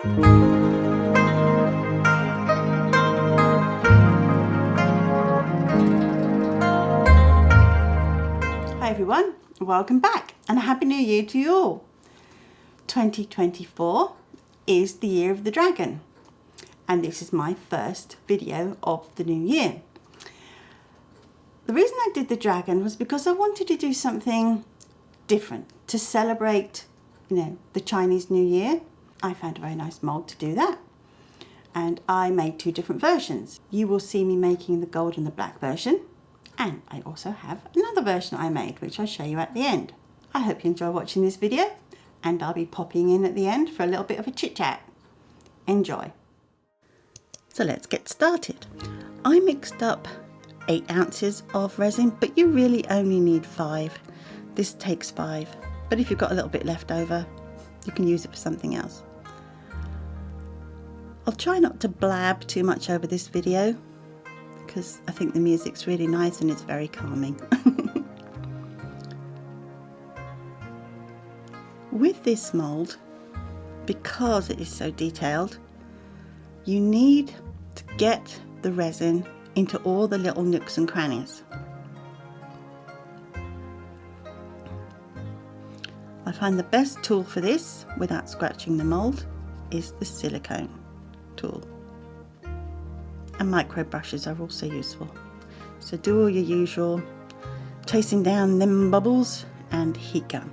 Hi everyone, welcome back and a happy new year to you all. 2024 is the year of the dragon, and this is my first video of the new year. The reason I did the dragon was because I wanted to do something different to celebrate, the Chinese New Year. I found a very nice mold to do that, and I made two different versions. You will see me making the gold and the black version, and I also have another version I made, which I'll show you at the end. I hope you enjoy watching this video, and I'll be popping in at the end for a little bit of a chit chat. Enjoy. So let's get started. I mixed up 8 ounces of resin, but you really only need 5. This takes 5, but if you've got a little bit left over, you can use it for something else. I'll try not to blab too much over this video because I think the music's really nice and it's very calming. With this mould, because it is so detailed, you need to get the resin into all the little nooks and crannies. I find the best tool for this, without scratching the mould, is the silicone tool. And micro brushes are also useful. So do all your usual chasing down them bubbles and heat gun.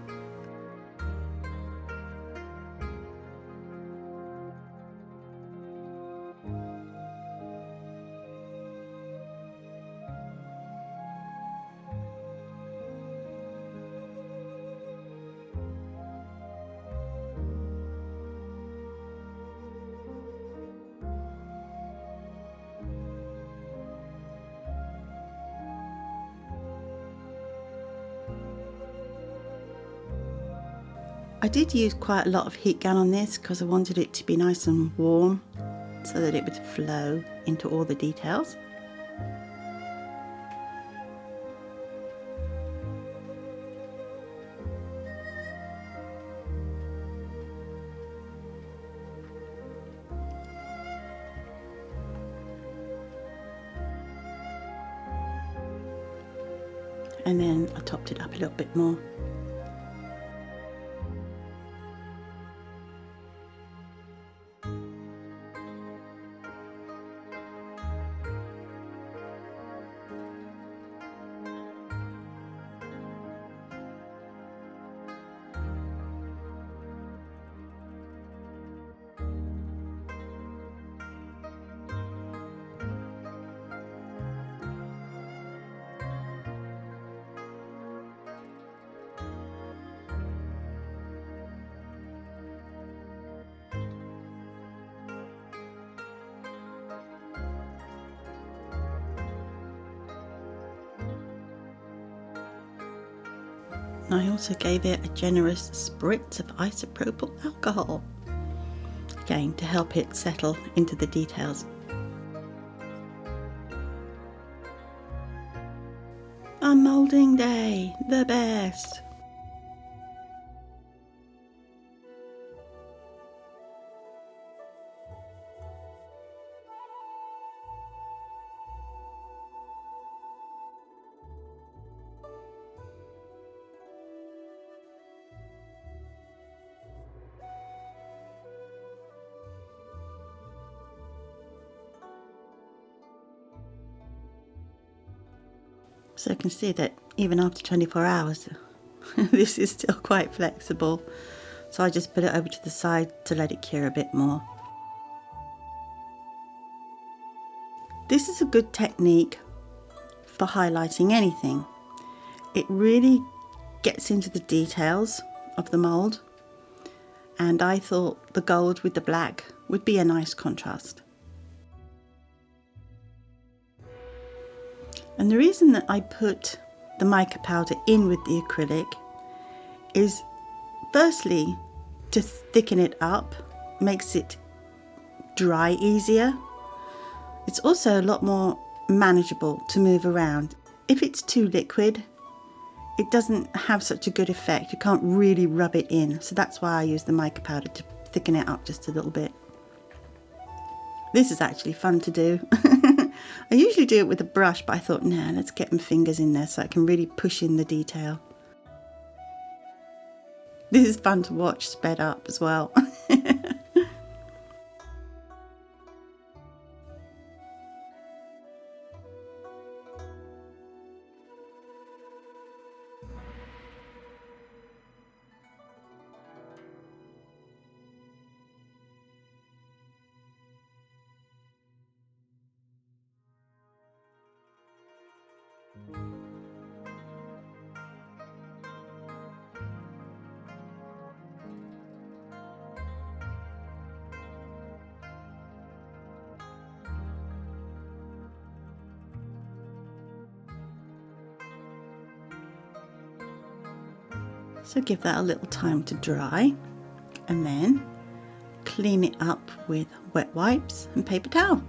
I did use quite a lot of heat gun on this because I wanted it to be nice and warm so that it would flow into all the details. And then I topped it up a little bit more. I also gave it a generous spritz of isopropyl alcohol, again to help it settle into the details. On moulding day, the best! So you can see that even after 24 hours, this is still quite flexible. So I just put it over to the side to let it cure a bit more. This is a good technique for highlighting anything. It really gets into the details of the mould, and I thought the gold with the black would be a nice contrast. And the reason that I put the mica powder in with the acrylic is firstly to thicken it up, makes it dry easier. It's also a lot more manageable to move around. If it's too liquid, it doesn't have such a good effect. You can't really rub it in. So that's why I use the mica powder, to thicken it up just a little bit. This is actually fun to do. I usually do it with a brush, but I thought, nah, let's get my fingers in there so I can really push in the detail. This is fun to watch sped up as well. So give that a little time to dry and then clean it up with wet wipes and paper towel.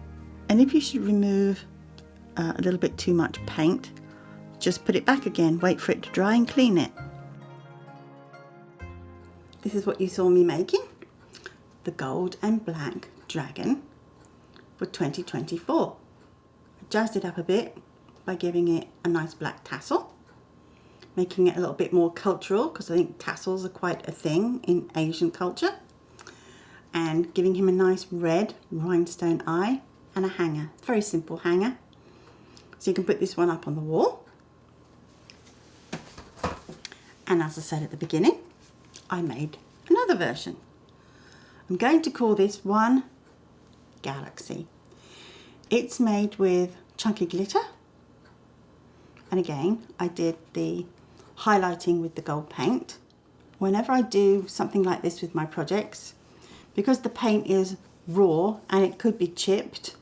And if you should remove a little bit too much paint, just put it back again, wait for it to dry and clean it. This is what you saw me making, the gold and black dragon for 2024. I jazzed it up a bit by giving it a nice black tassel, making it a little bit more cultural because I think tassels are quite a thing in Asian culture, and giving him a nice red rhinestone eye and a hanger, very simple hanger. So you can put this one up on the wall. And as I said at the beginning, I made another version. I'm going to call this one Galaxy. It's made with chunky glitter. And again, I did the highlighting with the gold paint. Whenever I do something like this with my projects, because the paint is raw and it could be chipped,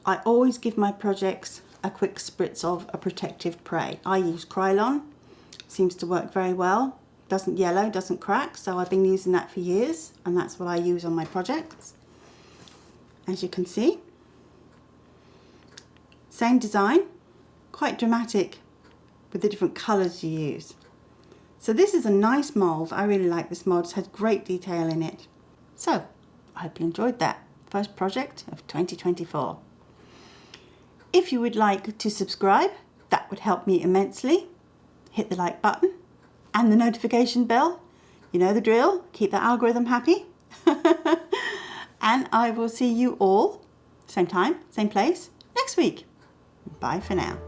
I always give my projects a quick spritz of a protective spray. I use Krylon, seems to work very well, doesn't yellow, doesn't crack, so I've been using that for years and that's what I use on my projects. As you can see, same design, quite dramatic with the different colours you use. So this is a nice mould. I really like this mould. It's had great detail in it. So I hope you enjoyed that first project of 2024. If you would like to subscribe, that would help me immensely. Hit the like button and the notification bell. You know the drill. Keep that algorithm happy. And I will see you all, same time, same place, next week. Bye for now.